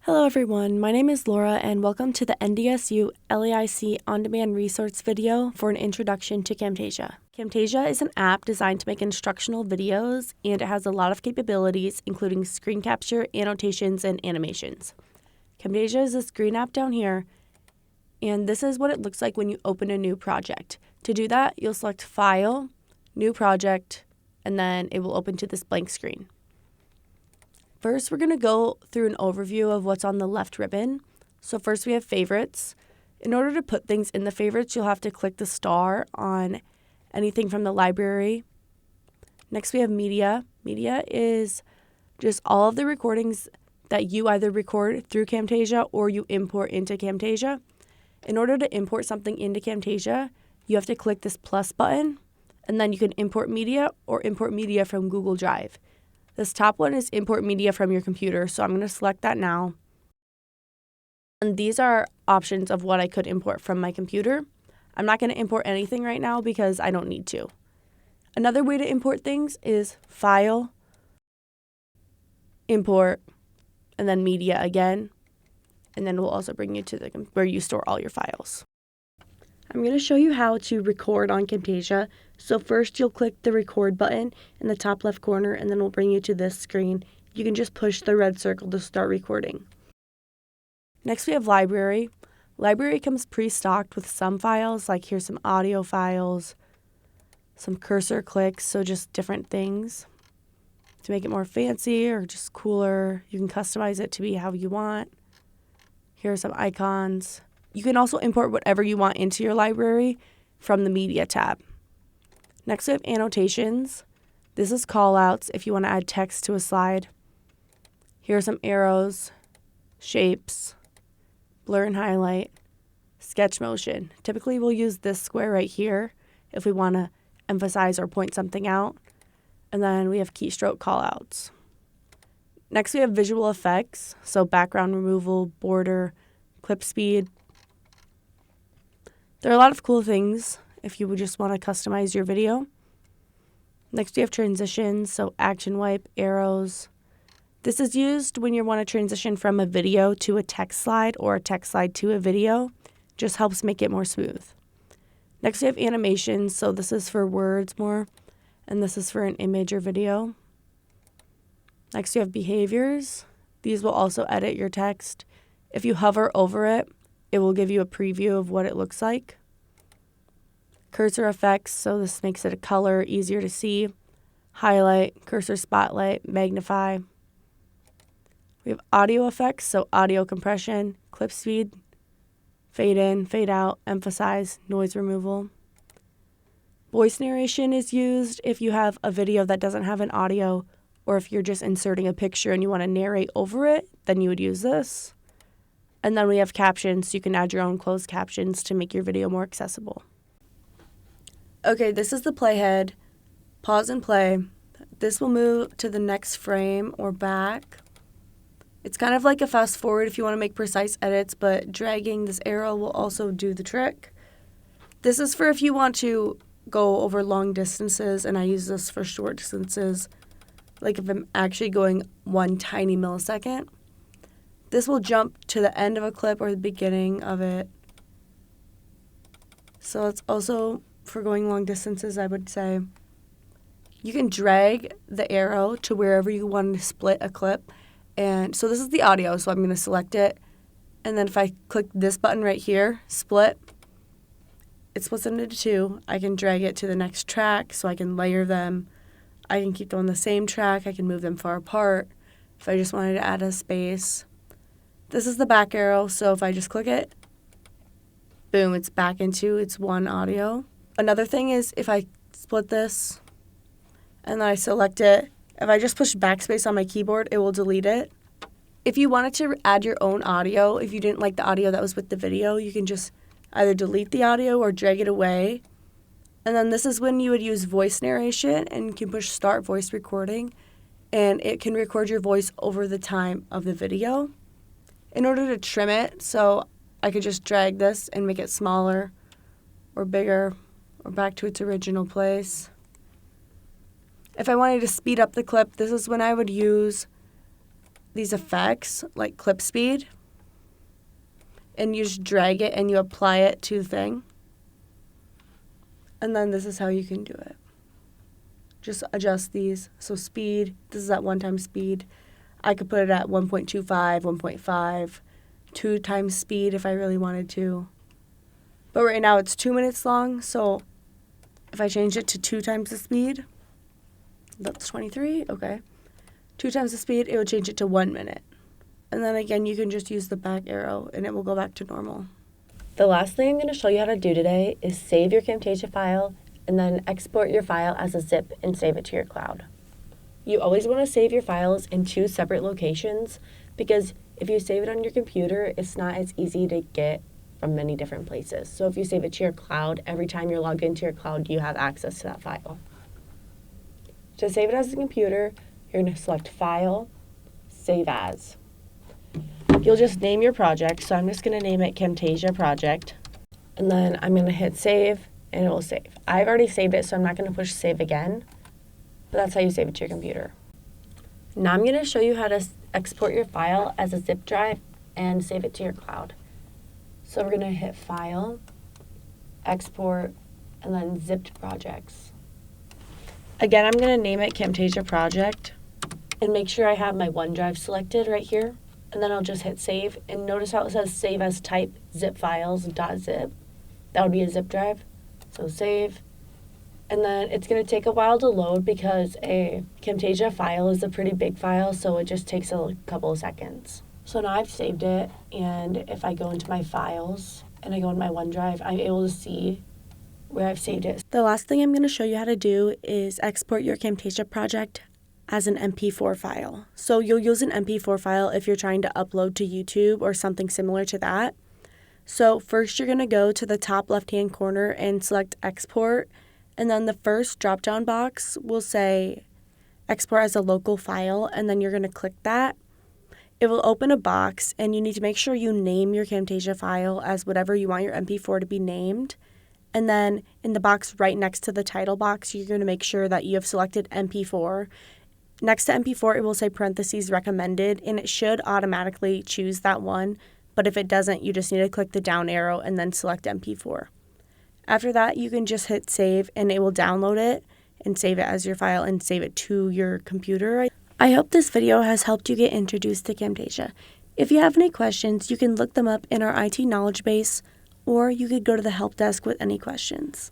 Hello everyone, my name is Laura and welcome to the NDSU LAIC on-demand resource video for an introduction to Camtasia. Camtasia is an app designed to make instructional videos and it has a lot of capabilities including screen capture, annotations, and animations. Camtasia is this green app down here and this is what it looks like when you open a new project. To do that, you'll select File, New Project, and then it will open to this blank screen. First, we're going to go through an overview of what's on the left ribbon. So first we have favorites. In order to put things in the favorites, you'll have to click the star on anything from the library. Next we have media. Media is just all of the recordings that you either record through Camtasia or you import into Camtasia. In order to import something into Camtasia, you have to click this plus button, and then you can import media or import media from Google Drive. This top one is import media from your computer, so I'm going to select that now. And these are options of what I could import from my computer. I'm not going to import anything right now because I don't need to. Another way to import things is File, Import, and then Media again. And then we'll also bring you to where you store all your files. I'm going to show you how to record on Camtasia. So first you'll click the record button in the top left corner and then we'll bring you to this screen. You can just push the red circle to start recording. Next we have library. Library comes pre-stocked with some files, like here's some audio files, some cursor clicks, so just different things. To make it more fancy or just cooler, you can customize it to be how you want. Here are some icons. You can also import whatever you want into your library from the Media tab. Next we have annotations. This is callouts if you want to add text to a slide. Here are some arrows, shapes, blur and highlight, sketch motion. Typically we'll use this square right here if we want to emphasize or point something out. And then we have keystroke callouts. Next we have visual effects, so background removal, border, clip speed. There are a lot of cool things if you would just want to customize your video. Next we have transitions, so action wipe, arrows. This is used when you want to transition from a video to a text slide or a text slide to a video. Just helps make it more smooth. Next we have animations, so this is for words more, and this is for an image or video. Next we have behaviors. These will also edit your text. If you hover over it, it will give you a preview of what it looks like. Cursor effects, so this makes it a color, easier to see. Highlight, cursor spotlight, magnify. We have audio effects, so audio compression, clip speed, fade in, fade out, emphasize, noise removal. Voice narration is used if you have a video that doesn't have an audio, or if you're just inserting a picture and you want to narrate over it, then you would use this. And then we have captions, so you can add your own closed captions to make your video more accessible. Okay, this is the playhead. Pause and play. This will move to the next frame or back. It's kind of like a fast forward if you want to make precise edits, but dragging this arrow will also do the trick. This is for if you want to go over long distances, and I use this for short distances, like if I'm actually going 1 tiny millisecond. This will jump to the end of a clip or the beginning of it. So it's also for going long distances, I would say. You can drag the arrow to wherever you want to split a clip. And so this is the audio, so I'm going to select it. And then if I click this button right here, split, it splits into 2. I can drag it to the next track so I can layer them. I can keep them on the same track. I can move them far apart if I just wanted to add a space. This is the back arrow, so if I just click it, boom, it's back into its one audio. Another thing is if I split this and then I select it, if I just push backspace on my keyboard, it will delete it. If you wanted to add your own audio, if you didn't like the audio that was with the video, you can just either delete the audio or drag it away. And then this is when you would use voice narration, and you can push start voice recording, and it can record your voice over the time of the video. In order to trim it, so I could just drag this and make it smaller or bigger or back to its original place. If I wanted to speed up the clip, this is when I would use these effects like clip speed, and you just drag it and you apply it to the thing. And then this is how you can do it. Just adjust these. So speed, this is at 1 times speed. I could put it at 1.25, 1.5, 2 times speed if I really wanted to. But right now it's 2 minutes long, so if I change it to 2 times the speed, that's 23, okay. 2 times the speed, it would change it to 1 minute. And then again, you can just use the back arrow and it will go back to normal. The last thing I'm going to show you how to do today is save your Camtasia file and then export your file as a zip and save it to your cloud. You always want to save your files in 2 separate locations because if you save it on your computer, it's not as easy to get from many different places. So if you save it to your cloud, every time you're logged into your cloud, you have access to that file. To save it as a computer, you're going to select File, Save As. You'll just name your project, so I'm just going to name it Camtasia Project. And then I'm going to hit Save, and it will save. I've already saved it, so I'm not going to push Save again, but that's how you save it to your computer. Now I'm going to show you how to export your file as a zip drive and save it to your cloud. So we're going to hit File, Export, and then Zipped Projects. Again, I'm going to name it Camtasia Project and make sure I have my OneDrive selected right here. And then I'll just hit Save. And notice how it says Save as Type Zip Files .zip. That would be a zip drive. So Save. And then it's going to take a while to load because a Camtasia file is a pretty big file, so it just takes a couple of seconds. So now I've saved it, and if I go into my files and I go in my OneDrive, I'm able to see where I've saved it. The last thing I'm going to show you how to do is export your Camtasia project as an MP4 file. So you'll use an MP4 file if you're trying to upload to YouTube or something similar to that. So first you're going to go to the top left-hand corner and select Export, and then the first drop-down box will say Export as a local file, and then you're going to click that. It will open a box, and you need to make sure you name your Camtasia file as whatever you want your MP4 to be named. And then in the box right next to the title box, you're going to make sure that you have selected MP4. Next to MP4, it will say parentheses recommended, and it should automatically choose that one. But if it doesn't, you just need to click the down arrow and then select MP4. After that, you can just hit save, and it will download it and save it as your file and save it to your computer. I hope this video has helped you get introduced to Camtasia. If you have any questions, you can look them up in our IT knowledge base, or you could go to the help desk with any questions.